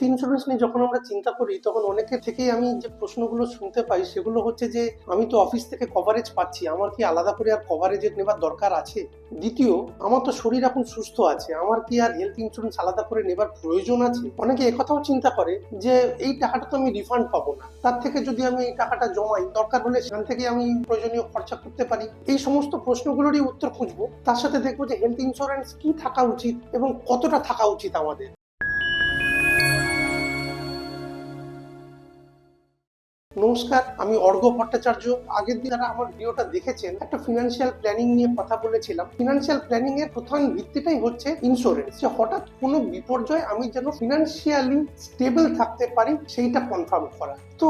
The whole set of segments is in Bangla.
ইন্স্যুরেন্স নিয়ে যখন আমরা চিন্তা করি তখন অনেকের থেকেই আমি যে প্রশ্নগুলো শুনতে পাই সেগুলো হচ্ছে যে আমি তো অফিস থেকে কভারেজ পাচ্ছি, আমার কি আলাদা করে আর কভারেজের নেবার দরকার আছে? দ্বিতীয়, আমার তো শরীর এখন সুস্থ আছে, আমার কি আর হেলথ ইন্স্যুরেন্স আলাদা করে নেবার প্রয়োজন আছে? অনেকে একথাও চিন্তা করে যে এই টাকাটা তো আমি রিফান্ড পাবো না, তার থেকে যদি আমি এই টাকাটা জমাই, দরকার হলে সেখান থেকে আমি প্রয়োজনীয় খরচা করতে পারি। এই সমস্ত প্রশ্নগুলোরই উত্তর খুঁজবো, তার সাথে দেখবো যে হেলথ ইন্স্যুরেন্স কি থাকা উচিত এবং কতটা থাকা উচিত আমাদের। নমস্কার, আমি অর্ঘ্য ভট্টাচার্য। আগের দিন যারা আমার ভিডিওটা দেখেছেন, একটা ফিনান্সিয়াল প্ল্যানিং নিয়ে কথা বলেছিলাম। ফিনান্সিয়াল প্ল্যানিং এর প্রধান ভিত্তিটাই হচ্ছে ইন্স্যুরেন্স, যে হঠাৎ কোনো বিপর্যয় আমি যেন ফিনান্সিয়ালি স্টেবল থাকতে পারি সেইটা কনফার্ম করা। তো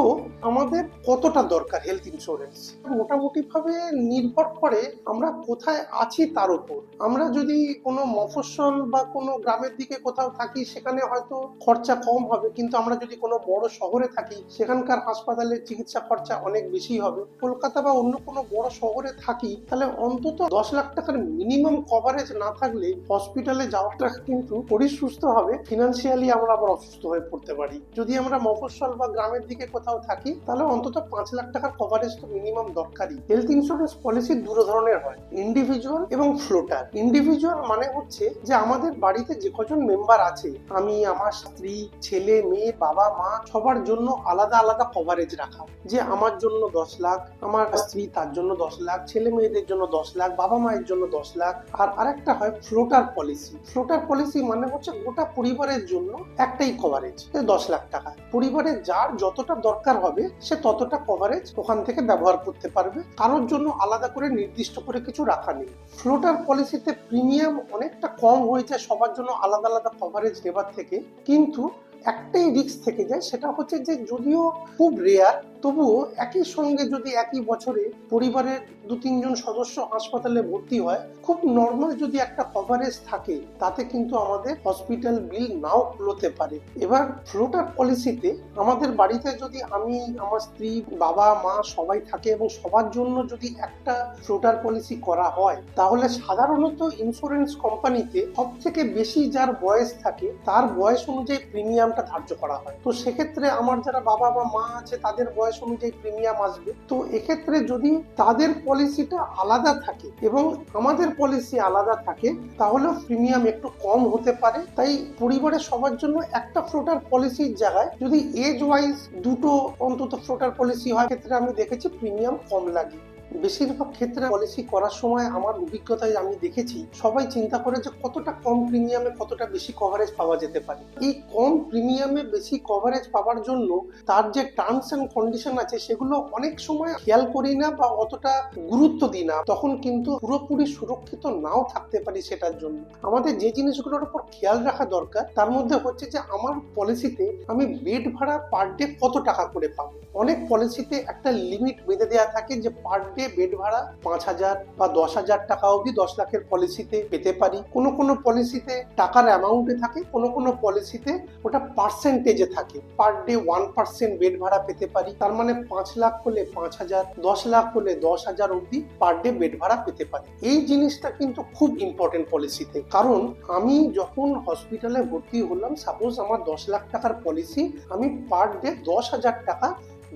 আমাদের কতটা দরকার হেলথ ইন্স্যুরেন্স? মোটামুটি ভাবে নির্ভর করে আমরা কোথায় আছি তার উপর। আমরা যদি কোনো মফস্বল বা কোনো গ্রামের দিকে কোথাও থাকি সেখানে হয়তো খরচা কম হবে, কিন্তু আমরা যদি কোনো বড় শহরে থাকি সেখানকার হাসপাতালে চিকিৎসা খরচা অনেক বেশি হবে। কলকাতা বা অন্য কোনো বড় শহরে থাকি তাহলে অন্তত 10 লাখ টাকার মিনিমাম কভারেজ না থাকলে হসপিটালে যাওয়াটা কিন্তু শরীর সুস্থ হবে, ফিনান্সিয়ালি আমরা আবার অসুস্থ হয়ে পড়তে পারি। যদি আমরা মফস্বল বা গ্রামের দিকে কোথাও থাকি তাহলে অন্তত 5 লাখ টাকার কভারেজ তো মিনিমাম দরকারই। হেলথ ইন্স্যুরেন্স পলিসি দু ধরনের হয়, ইন্ডিভিজুয়াল এবং ফ্লোটার। ইন্ডিভিজুয়াল মানে হচ্ছে যে আমাদের বাড়িতে যে কজন মেম্বার আছে, আমি, আমার স্ত্রী, ছেলে মেয়ে, বাবা মা, সবার জন্য আলাদা আলাদা কভারেজ রাখা। যে আমার জন্য 10 লাখ, আমার স্ত্রী তার জন্য 10 লাখ, ছেলে মেয়েদের জন্য 10 লাখ, বাবা মায়ের জন্য 10 লাখ। আর আরেকটা হয় ফ্লোটার পলিসি। ফ্লোটার পলিসি মানে হচ্ছে গোটা পরিবারের জন্য একটাই কভারেজ, 10 লাখ টাকা। পরিবারের যার যতটা দরকার হবে সে ততটা কভারেজ ওখান থেকে ব্যবহার করতে পারবে, কারোর জন্য আলাদা করে নির্দিষ্ট করে কিছু রাখা নেই। ফ্লোটার পলিসিতে প্রিমিয়াম অনেকটা কম হয়ে যায় সবার জন্য আলাদা আলাদা কভারেজ নেবার থেকে, কিন্তু একটাই রিস্ক থেকে যায়, সেটা হচ্ছে যে যদিও খুব রেয়ার তবুও একই সঙ্গে যদি একই বছরে পরিবারের 2-3 জন সদস্য হাসপাতালে ভর্তি হয়, খুব নর্মাল যদি একটা কভারেজ থাকে তাতে কিন্তু আমাদের হসপিটাল বিল নাও কুলোতে পারে। এবার ফ্লোটার পলিসিতে আমাদের বাড়িতে যদি আমি, আমার স্ত্রী, বাবা মা সবাই থাকে এবং সবার জন্য যদি একটা ফ্লোটার পলিসি করা হয় তাহলে সাধারণত ইন্স্যুরেন্স কোম্পানিতে সব থেকে বেশি যার বয়স থাকে তার বয়স অনুযায়ী প্রিমিয়ামটা ধার্য করা হয়। তো সেক্ষেত্রে আমার যারা বাবা বা মা আছে তাদের বয়স অনুযায়ী প্রিমিয়াম আসবে। তো এক্ষেত্রে যদি তাদের পলিসিটা আলাদা থাকে এবং আমাদের পলিসি আলাদা থাকে তাহলে প্রিমিয়াম একটু কম হতে পারে। তাই পরিবারের সবার জন্য একটা ফ্লোটার পলিসির জায়গায় যদি এজ ওয়াইজ দুটো অন্তত ফ্লোটার পলিসি হয়, ক্ষেত্রে আমি দেখেছি প্রিমিয়াম কম লাগে। বেশিরভাগ ক্ষেত্রে পলিসি করার সময় আমার অভিজ্ঞতায় আমি দেখেছি সবাই চিন্তা করে যে কতটা কম প্রিমিয়ামে কতটা বেশি কভারেজ পাওয়া যেতে পারে। এই কম প্রিমিয়ামে বেশি কভারেজ পাওয়ার জন্য তার যে টার্মস এন্ড কন্ডিশন আছে সেগুলো অনেক সময় খেয়াল করি না বা অতটা গুরুত্ব দিই না, তখন কিন্তু পুরোপুরি সুরক্ষিত নাও থাকতে পারি। সেটার জন্য আমাদের যে জিনিসগুলোর উপর খেয়াল রাখা দরকার তার মধ্যে হচ্ছে যে আমার পলিসিতে আমি বেড ভাড়া পার ডে কত টাকা করে পাবো। অনেক পলিসিতে একটা লিমিট বেঁধে দেওয়া থাকে যে পার ডে বেড ভাড়া 5,000 বা 10,000 টাকা অবধি 10 লাখের পলিসিতে পেতে পারি। কোনো কোনো পলিসিতে টাকার অ্যামাউন্টে থাকে, কোনো কোনো পলিসিতে ওটা পার্সেন্টেজে থাকে, পার ডে 1% বেড ভাড়া পেতে পারি। তার মানে 5 লাখ হলে 5,000, 10 লাখ হলে 10,000 অবধি পার ডে বেড ভাড়া পেতে পারি। এই জিনিসটা কিন্তু খুব ইম্পর্টেন্ট পলিসিতে, কারণ আমি যখন হসপিটালে ভর্তি হলাম, সাপোজ আমার 10 লাখ টাকার পলিসি, আমি পার ডে 10,000 টাকা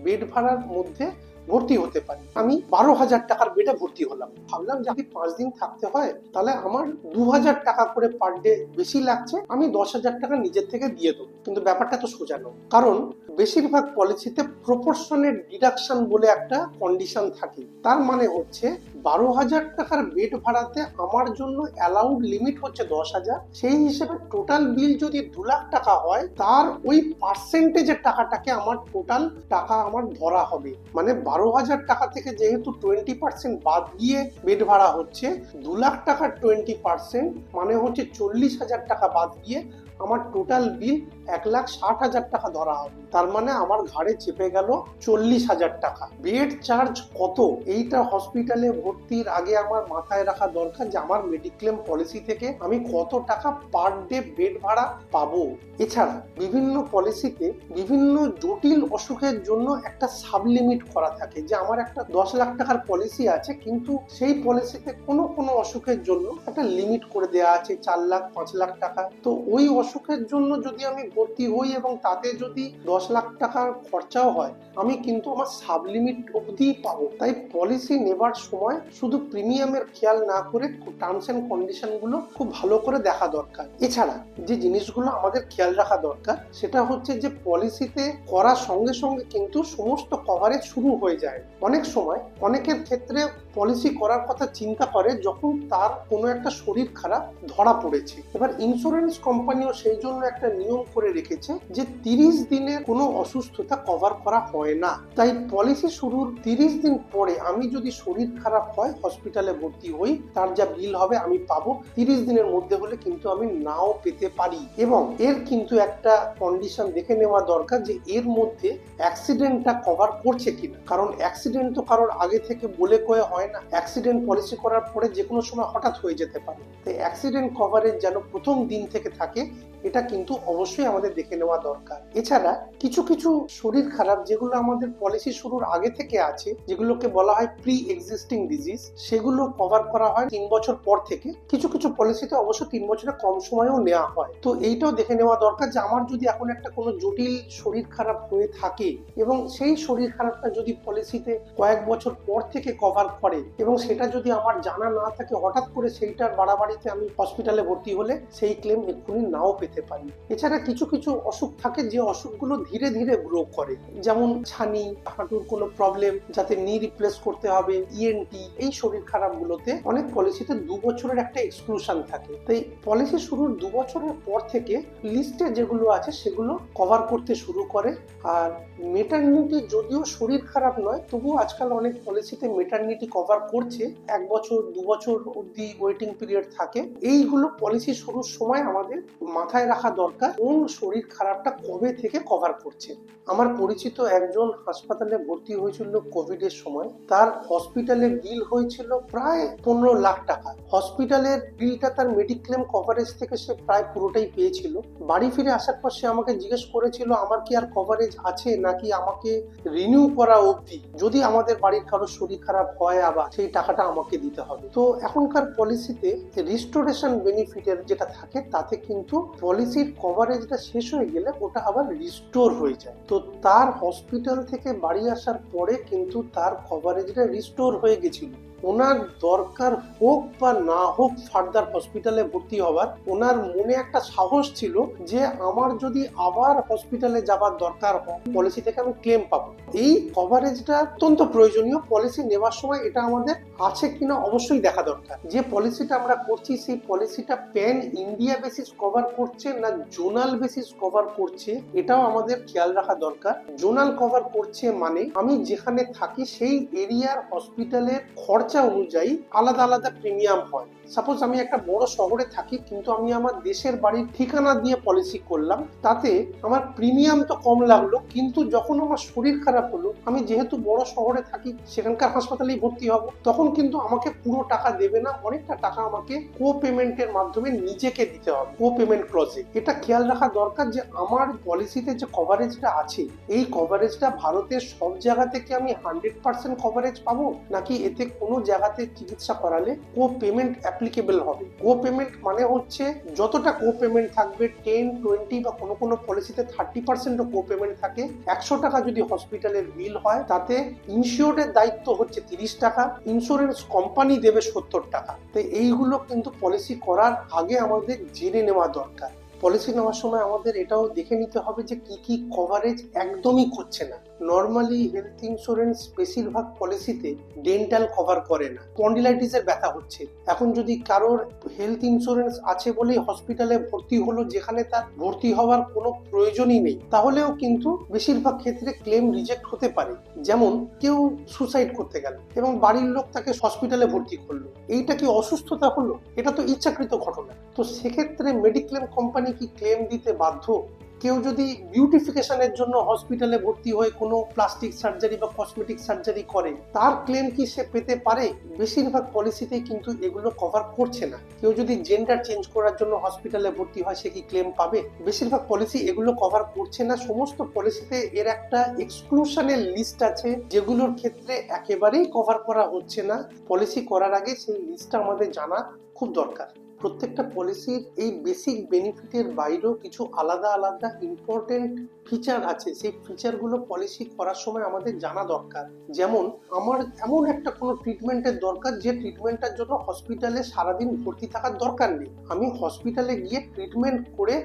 বেড ভাড়ার মধ্যে ভর্তি হতে পারি। আমি 12,000 টাকার বেডে ভর্তি হলাম, ভাবলাম যদি 5 দিন থাকতে হয় তাহলে আমার 2,000 টাকা করে পার ডে বেশি লাগছে, আমি 10,000 টাকা নিজের থেকে দিয়ে দেবো। কিন্তু ব্যাপারটা তো সোজা নয়, কারণ বেশিরভাগ পলিসিতে প্রপোর্শনের ডিডাকশন বলে একটা কন্ডিশন থাকে। তার মানে হচ্ছে 12,000 টাকার বেড ভাড়াতে আমার জন্য অ্যালাউড লিমিট হচ্ছে 10,000। সেই হিসেবে টোটাল বিল যদি 2 লাখ টাকা হয় তার ওই পার্সেন্টেজের টাকাটাকে আমার টোটাল টাকা আমার ধরা হবে। মানে 12,000 টাকা থেকে যেহেতু 20% বাদ দিয়ে বেড ভাড়া হচ্ছে, 2 লাখ টাকার 20% মানে হচ্ছে 40,000 টাকা বাদ দিয়ে আমার টোটাল বিল 1,60,000 টাকা ধরা হবে। তার মানে আমার ঘাড়ে চেপে গেল 40,000 টাকা। বেড চার্জ কত, এইটা হসপিটালে ভর্তির আগে আমার মাথায় রাখা দরকার যে আমার মেডিক্লেম পলিসি থেকে আমি কত টাকা পার ডে বেড ভাড়া পাবো। এছাড়া বিভিন্ন পলিসিতে বিভিন্ন জটিল অসুখের জন্য একটা সাবলিমিট করা থাকে, যে আমার একটা 10 লাখ টাকার পলিসি আছে কিন্তু সেই পলিসিতে কোনো কোনো অসুখের জন্য একটা লিমিট করে দেওয়া আছে 4 লাখ, 5 লাখ টাকা। তো ওই অসুখের জন্য যদি আমি ভর্তি হই এবং তাতে যদি 10 লাখ টাকার খরচাও হয়, আমি কিন্তু আমার সাবলিমিট অবধি পাবো। তাই পলিসি নেবার সময় শুধু প্রিমিয়ামের খেয়াল না করে টার্মস এন্ড কন্ডিশন গুলো খুব ভালো করে দেখা দরকার। এছাড়া যে জিনিসগুলো আমাদের খেয়াল রাখা দরকার সেটা হচ্ছে যে পলিসিতে করার সঙ্গে সঙ্গে কিন্তু সমস্ত কভারেজ শুরু হয়ে যায়। অনেক সময় অনেকের ক্ষেত্রে পলিসি করার কথা চিন্তা করে যখন তার কোনো একটা শরীর খারাপ ধরা পড়েছে। এবার ইন্স্যুরেন্স কোম্পানিও সেই জন্য একটা নিয়ম করে রেখেছে যে 30 দিনের কোনো অসুস্থতা কভার করা হয় না। তাই পলিসি শুরুর 30 দিন পরে আমি যদি শরীর খারাপ হয়, হসপিটালে ভর্তি হই, তার যা বিল হবে আমি পাবো। 30 দিনের মধ্যে হলে কিন্তু আমি নাও পেতে পারি। এবং এর কিন্তু একটা কন্ডিশন দেখে নেওয়া দরকার যে এর মধ্যে অ্যাক্সিডেন্টটা কভার করছে কিনা, কারণ অ্যাক্সিডেন্ট তো কারোর আগে থেকে বলে কয়ে হয় না। অ্যাক্সিডেন্ট পলিসি করার পরে যে কোনো সময় হঠাৎ হয়ে যেতে পারে। তাই অ্যাক্সিডেন্ট কভারেজ যেন প্রথম দিন থেকে থাকে, এটা কিন্তু অবশ্যই আমাদের দেখে নেওয়া দরকার। এছাড়া কিছু কিছু শরীর খারাপ যেগুলো আমাদের পলিসি শুরুর আগে থেকে আছে, যেগুলোকে বলা হয় প্রি এক্সিস্টিং ডিজিজ, সেগুলো কভার করা হয় 3 বছর পর থেকে। কিছু কিছু পলিসিতে অবশ্য 3 বছরের কম সময়েও নেওয়া হয়। তো এইটাও দেখে নেওয়া দরকার যে আমার যদি এখন একটা কোনো জটিল শরীর খারাপ হয়ে থাকে এবং সেই শরীর খারাপটা যদি পলিসিতে কয়েক বছর পর থেকে কভার করে এবং সেটা যদি আমার জানা না থাকে, হঠাৎ করে সেইটার বাড়াবাড়িতে আমি হসপিটালে ভর্তি হলে সেই ক্লেম এক্ষুনি নাও পেতে পারি। এছাড়া কিছু কিছু অসুখ থাকে যে অসুখগুলো ধীরে ধীরে গ্রো করে, যেমন ছানি, হাঁটুর কোনো প্রবলেম যাতে নি রিপ্লেস করতে হবে, ইএনটি, এই শরীর খারাপগুলোতে অনেক পলিসিতে 2 বছরের একটা এক্সক্লুশন থাকে। তাই পলিসি শুরুর 2 বছরের পর থেকে লিস্টে যেগুলো আছে সেগুলো কভার করতে শুরু করে। আর মেটারনিটি যদিও শরীর খারাপ নয়, তবুও আজকাল অনেক পলিসিতে মেটারনিটি কভার করছে। 1 বছর 2 বছর অবধি ওয়েটিং পিরিয়ড থাকে। এইগুলো পলিসি শুরুর সময় আমাদের মাথায় রাখা দরকার, কোন শরীর খারাপটা কবে থেকে কভার করছে। আমার পরিচিত একজন হাসপাতালে ভর্তি হয়েছিল কোভিড এর সময়। তার হসপিটালে বিল হয়েছিল প্রায় 15 লাখ টাকা। হসপিটালের বিলটা তার মেডিক্লেম কভারেজ থেকে সে প্রায় পুরোটাই পেয়েছিল। বাড়ি ফিরে আসার পর সে আমাকে জিজ্ঞেস করেছিল আমার কি আর কভারেজ আছে নাকি আমাকে রিনিউ করা অবধি যদি আমাদের বাড়ির কারো শরীর খারাপ হয় আবার সেই টাকাটা আমাকে দিতে হবে। তো এখনকার পলিসিতে রিস্টোরেশন বেনিফিটের যেটা থাকে তাতে কিন্তু পলিসির কভারেজটা শেষ হয়ে গেলে ওটা আবার রিস্টোর হয়ে যায়। তো তার হসপিটাল থেকে বাড়ি আসার পরে কিন্তু তার কভারেজটা রিস্টোর হয়ে গেছিল। ওনার দরকার হোক বা না হোক ফার্দার হসপিটালে ভর্তি হওয়ার, ওনার মনে একটা সাহস ছিল যে আমার যদি আবার হসপিটালে যাবার দরকার হয় পলিসি থেকে আমি ক্লেম পাবো। এই কভারেজটা অত্যন্ত প্রয়োজনীয়। পলিসি নেওয়ার সময় এটা আমাদের আছে কিনা অবশ্যই দেখা দরকার। যে পলিসিটা আমরা করছি সেই পলিসিটা প্যান ইন্ডিয়া বেসিস কভার করছে না জোনাল বেসিস কভার করছে, এটাও আমাদের খেয়াল রাখা দরকার। জোনাল কভার করছে মানে আমি যেখানে থাকি সেই এরিয়ার হসপিটালের খরচা অনুযায়ী আলাদা আলাদা প্রিমিয়াম হয়। সাপোজ আমি একটা বড় শহরে থাকি কিন্তু আমি আমার দেশের বাড়ির ঠিকানা দিয়ে পলিসি করলাম, তাতে আমার প্রিমিয়াম তো কম লাগলো, কিন্তু যখন আমার শরীর খারাপ হলো আমি যেহেতু বড় শহরে থাকি সেখানকার হাসপাতালেই ভর্তি হব, তখন কিন্তু আমাকে পুরো টাকা দেবে না, অনেকটা টাকা আমাকে কো পেমেন্টের মাধ্যমে নিজেকে দিতে হবে, কো পেমেন্ট ক্লজে। এটা খেয়াল রাখা দরকার যে আমার পলিসিতে যে কভারেজটা আছে এই কভারেজটা ভারতের সব জায়গা থেকে আমি 100% কভারেজ পাবো নাকি এতে কোনো জায়গাতে চিকিৎসা করালে কো পেমেন্ট অ্যাপ্লিকেবল হবে। কো পেমেন্ট মানে হচ্ছে যতটা কো পেমেন্ট থাকবে 10, 20 বা কোনো কোনো পলিসিতে 30% কো পেমেন্ট থাকে। 100 টাকা যদি হসপিটালের বিল হয় তাতে ইনসিওর্ডের দায়িত্ব হচ্ছে 30 টাকা, ইন্স্যুরেন্স কোম্পানি দেবে 70 টাকা। তো এইগুলো কিন্তু পলিসি করার আগে আমাদের জেনে নেওয়া দরকার। পলিসি নেওয়ার সময় আমাদের এটাও দেখে নিতে হবে যে কি কি কভারেজ একদমই করছে না। নর্মালি হেলথ ইন্স্যুরেন্স বেশিরভাগ পলিসিতে ডেন্টাল কভার করে না। স্পন্ডিলাইটিসের ব্যথা হচ্ছে, এখন যদি কারোর হেলথ ইন্স্যুরেন্স আছে বলেই হসপিটালে ভর্তি হলো যেখানে তার ভর্তি হওয়ার কোনো প্রয়োজনই নেই, তাহলেও কিন্তু বেশিরভাগ ক্ষেত্রে ক্লেম রিজেক্ট হতে পারে। যেমন কেউ সুসাইড করতে গেল এবং বাড়ির লোক তাকে হসপিটালে ভর্তি করলো, এইটা কি অসুস্থতা হলো? এটা তো ইচ্ছাকৃত ঘটনা। তো সেক্ষেত্রে মেডিক্লেম কোম্পানি কি ক্লেম দিতে বাধ্য? কেউ যদি বিউটিফিকেশনের জন্য হসপিটালে ভর্তি হয়ে কোনো প্লাস্টিক সার্জারি বা কসমেটিক সার্জারি করে, তার ক্লেম কি সে পেতে পারে? বেশিরভাগ পলিসিতেই কিন্তু এগুলো কভার করছে না। কেউ যদি জেন্ডার চেঞ্জ করার জন্য হসপিটালে ভর্তি হয় সে কি ক্লেম পাবে? বেশিরভাগ পলিসি এগুলো কভার করছে না। সমস্ত পলিসিতে এর একটা এক্সক্লুশনের লিস্ট আছে যেগুলোর ক্ষেত্রে একেবারেই কভার করা হচ্ছে না। পলিসি করার আগে সেই লিস্টটা আমাদের জানা খুব দরকার। প্রত্যেকটা পলিসির এই বেসিক বেনিফিটের বাইরেও কিছু আলাদা আলাদা ইম্পর্টেন্ট ফিচার আছে। সেই ফিচারগুলো পলিসি করার সময় আমাদের জানা দরকার। যেমন আমার এমন একটা কোনো ট্রিটমেন্টের দরকার যে ট্রিটমেন্টটার জন্য হসপিটালে সারাদিন ভর্তি থাকার দরকার নেই, আমি হসপিটালে গিয়ে ট্রিটমেন্ট করে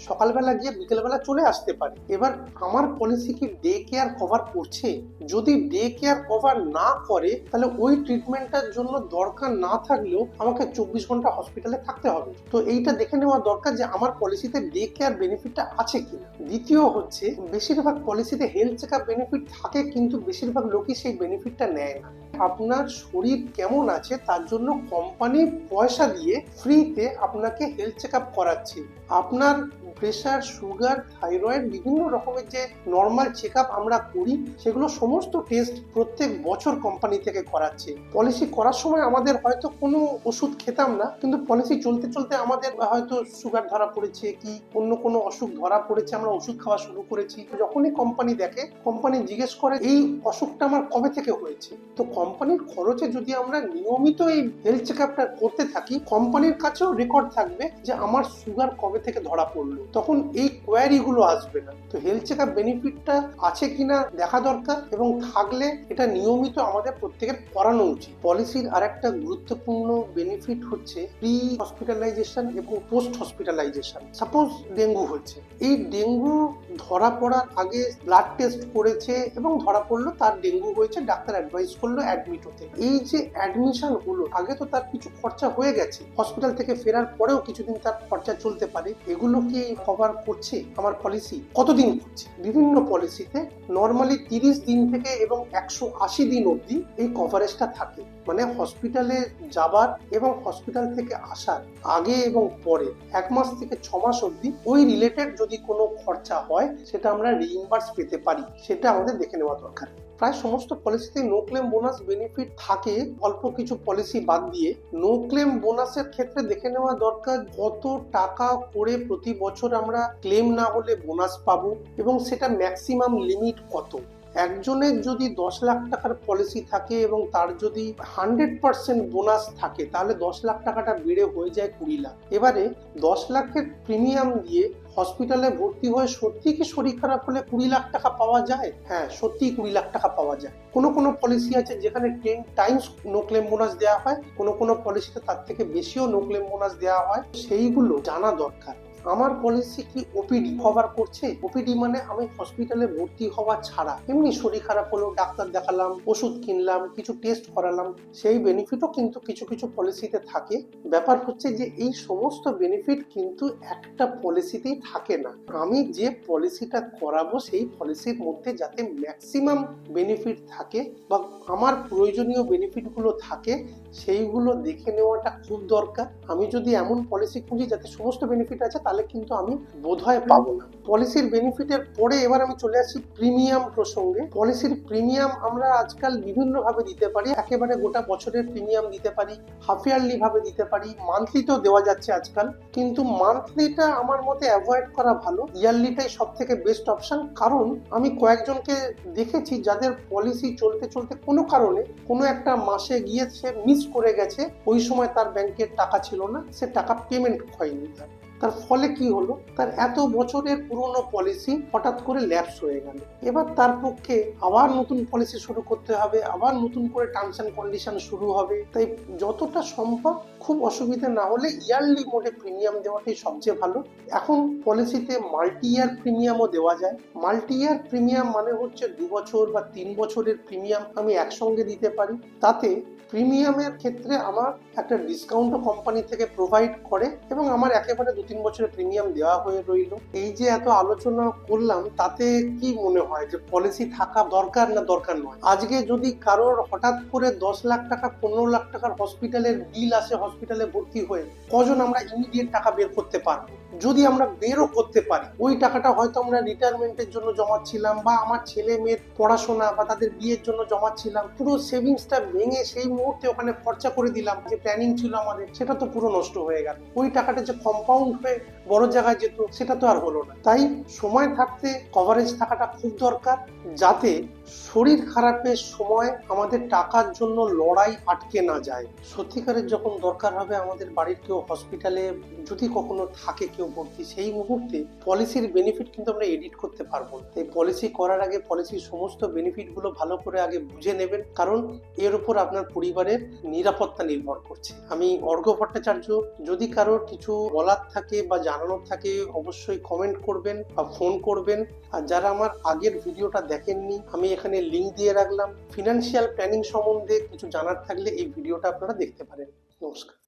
সকালবেলা গিয়ে বিকেলবেলা চলে আসতে পারি। এবার আমার পলিসি কি ডে কেয়ার কভার করছে? যদি ডে কেয়ার কভার না করে তাহলে ওই ট্রিটমেন্টটার জন্য দরকার না থাকলেও আমাকে 24 ঘন্টা হসপিটালে থাকতে হবে। তো এইটা দেখে নেওয়া দরকার যে আমার পলিসিতে ডে কেয়ার বেনিফিটটা আছে কিনা। দ্বিতীয় হচ্ছে, বেশিরভাগ পলিসিতে হেলথ চেক আপ বেনিফিট থাকে, কিন্তু বেশিরভাগ লোকই সেই বেনিফিটটা নেয় না। আপনার শরীর কেমন আছে তার জন্য কোম্পানি পয়সা দিয়ে ফ্রিতে আপনাকে হেলথ চেক আপ করাচ্ছে। আপনার প্রেশার, সুগার, থাইরয়েড, বিভিন্ন রকমের যে নর্মাল চেক আপ আমরা করি সেগুলো সমস্ত টেস্ট প্রত্যেক বছর কোম্পানি থেকে করাচ্ছে। পলিসি করার সময় আমাদের হয়তো কোনো ওষুধ খেতাম না, কিন্তু পলিসি চলতে চলতে আমাদের হয়তো সুগার ধরা পড়েছে কি অন্য কোনো অসুখ ধরা পড়েছে, আমরা ওষুধ খাওয়া শুরু করেছি। যখনই কোম্পানি দেখে, কোম্পানি জিজ্ঞেস করে এই অসুখটা আমার কবে থেকে হয়েছে। তো কোম্পানির খরচে যদি আমরা নিয়মিত এই হেলথ চেক আপটা করতে থাকি, কোম্পানির কাছেও রেকর্ড থাকবে যে আমার সুগার কবে থেকে ধরা পড়লো, তখন এই কোয়ারি গুলো আসবে না। তো হেলথ চেক আপ বেনিফিটটা আছে কিনা দেখা দরকার, এবং থাকলে এটা নিয়মিত আমাদের প্রত্যেকের করানো উচিত। পলিসির আরেকটা গুরুত্বপূর্ণ বেনিফিট হচ্ছে প্রি হসপিটালাইজেশন এবং পোস্ট হসপিটালাইজেশন। সাপোজ ডেঙ্গু হচ্ছে, এই ডেঙ্গু ধরা পড়ার আগে ব্লাড টেস্ট করেছে এবং ধরা পড়লো তার ডেঙ্গু হয়েছে, ডাক্তার অ্যাডভাইস করলো অ্যাডমিট হতে। এই যে অ্যাডমিশন হলো, আগে তো তার কিছু খরচা হয়ে গেছে, হসপিটাল থেকে ফেরার পরেও কিছুদিন তার খরচা চলতে পারে, এগুলো কি কভার করছে আমার পলিসি? কতদিন করছে? বিভিন্ন পলিসিতে নর্মালি 30 দিন থেকে এবং 180 দিন অবধি এই কভারেজটা থাকে। মানে হসপিটালে যাবার এবং হসপিটাল থেকে আসার আগে এবং পরে 1 মাস থেকে 6 মাস অবধি ওই রিলেটেড যদি কোনো খরচা হয় সেটা আমরা রিইম্বার্স পেতে পারি, সেটা আমাদের দেখে নেওয়া দরকার। প্রায় সমস্ত পলিসিতে নো ক্লেম বোনাস বেনিফিট থাকে, অল্প কিছু পলিসি বাদ দিয়ে। নো ক্লেম বোনাসের ক্ষেত্রে দেখে নেওয়া দরকার কত টাকা করে প্রতি বছর আমরা ক্লেম না হলে বোনাস পাবো, এবং সেটা ম্যাক্সিমাম লিমিট কত। একজনের যদি 10 লাখ টাকার পলিসি থাকে এবং তার যদি 100% বোনাস থাকে, তাহলে 10 লাখ টাকাটা বেড়ে হয়ে যায় 20 লাখ। এবারে 10 লাখের প্রিমিয়াম দিয়ে হসপিটালে ভর্তি হয়ে সত্যি কি শরীর খারাপ হলে 20 লাখ টাকা পাওয়া যায়? হ্যাঁ, সত্যি 20 লাখ টাকা পাওয়া যায়। কোনো পলিসি আছে যেখানে 10 টাইমস নো ক্লেম বোনাস দেওয়া হয়, কোনো পলিসিতে তার থেকে বেশিও নো ক্লেম বোনাস দেওয়া হয়। সেইগুলো জানা দরকার। আমার পলিসি কি ওপিডি কভার করছে? ওপিডি মানে আমি হসপিটালে ভর্তি হওয়া ছাড়া এমনি শরীর খারাপ হলো, ডাক্তার দেখালাম, ওষুধ কিনলাম, কিছু টেস্ট করালাম, সেই বেনিফিটও কিন্তু কিছু পলিসিতে থাকে। ব্যাপার হচ্ছে যে এই সমস্ত বেনিফিট কিন্তু একটা পলিসিতেই থাকে না। আমি যে পলিসিটা করাবো সেই পলিসির মধ্যে যাতে ম্যাক্সিমাম বেনিফিট থাকে বা আমার প্রয়োজনীয় বেনিফিটগুলো থাকে, সেইগুলো দেখে নেওয়াটা খুব দরকার। আমি যদি এমন পলিসি খুঁজি যাতে সমস্ত বেনিফিট আছে, তাহলে কিন্তু আমি বোধহয় পাবো না। পলিসির বেনিফিটের পরে এবার আমি চলে আসি প্রিমিয়াম প্রসঙ্গে। পলিসির প্রিমিয়াম আমরা আজকাল বিভিন্ন ভাবে দিতে পারি। একেবারে গোটা বছরের প্রিমিয়াম দিতে পারি, হাফ ইয়ারলি ভাবে দিতে পারি, মান্থলিতেও দেওয়া যাচ্ছে আজকাল। কিন্তু মান্থলিটা আমার মতে অ্যাভয়েড করা ভালো, ইয়ারলিটাই সব থেকে বেস্ট অপশন। কারণ আমি কয়েকজনকে দেখেছি যাদের পলিসি চলতে চলতে কোনো কারণে কোনো একটা মাসে গিয়ে সে মিস করে গেছে, ওই সময় তার ব্যাংকের টাকা ছিল না, সে টাকা পেমেন্ট হয়নি। তার ফলে কি হলো, তার এত বছরের পুরনো পলিসি হঠাৎ করে ল্যাপস হয়ে গেল। এবার তার পক্ষে আবার নতুন পলিসি শুরু করতে হবে, আবার নতুন করে টার্মস এন্ড কন্ডিশন শুরু হবে। তাই যতটা সম্ভব খুব অসুবিধা না হলে ইয়ারলি মোডে প্রিমিয়াম দেওয়াটাই সবচেয়ে ভালো। এখন পলিসিতে মাল্টি ইয়ার প্রিমিয়ামও দেওয়া যায়। মাল্টি ইয়ার প্রিমিয়াম মানে হচ্ছে 2 বছর বা 3 বছরের প্রিমিয়াম আমি একসঙ্গে দিতে পারি। তাতে প্রিমিয়ামের ক্ষেত্রে আমার একটা ডিসকাউন্টও কোম্পানি থেকে প্রোভাইড করে এবং আমার একেবারে 2-3 বছরের প্রিমিয়াম দেওয়া হয়ে রইল। এই যে এত আলোচনা করলাম, তাতে কি মনে হয় যে পলিসি থাকা দরকার না দরকার নয়? আজকে যদি কারোর হঠাৎ করে 10 লাখ টাকা 15 লাখ টাকার হসপিটালের বিল আসে, হসপিটালে ভর্তি হয়ে কজন আমরা ইমিডিয়েট টাকা বের করতে পারবো? যদি আমরা বেরও করতে পারি, ওই টাকাটা হয়তো আমরা রিটায়ারমেন্টের জন্য জমাচ্ছিলাম বা আমার ছেলে মেয়ের পড়াশোনা বা তাদের বিয়ের জন্য জমাচ্ছিলাম, পুরো সেভিংসটা ভেঙে সেই মুহূর্তে ওখানে খরচা করে দিলাম। যে প্ল্যানিং ছিল আমাদের, সেটা তো পুরো নষ্ট হয়ে গেল। ওই টাকাটা যে কম্পাউন্ড হয়ে বড় জায়গায় যেত, সেটা তো আর হলো না। তাই সময় থাকতে কভারেজ থাকাটা খুব দরকার, যাতে শরীর খারাপের সময় আমাদের টাকার জন্য লড়াই আটকে না যায়। সত্যিকারের যখন দরকার হবে আমাদের বাড়ির কেউ হসপিটালে যদি কখনো থাকে কেউ ভর্তি, সেই মুহূর্তে পলিসির বেনিফিট কিন্তু আমরা এডিট করতে পারবো না। তাই পলিসি করার আগে পলিসির সমস্ত বেনিফিটগুলো ভালো করে আগে বুঝে নেবেন, কারণ এর উপর আপনার পরিবারের নিরাপত্তা নির্ভর করছে। আমি অর্ঘ্য ভট্টাচার্য। যদি কারোর কিছু বলার থাকে বা জানানোর থাকে অবশ্যই কমেন্ট করবেন বা ফোন করবেন। আর যারা আমার আগের ভিডিওটা দেখেননি, আমি এখানে লিংক দিয়ে রাখলাম। ফিনান্সিয়াল প্ল্যানিং সম্বন্ধে কিছু জানার থাকলে এই ভিডিওটা আপনারা দেখতে পারেন। নমস্কার।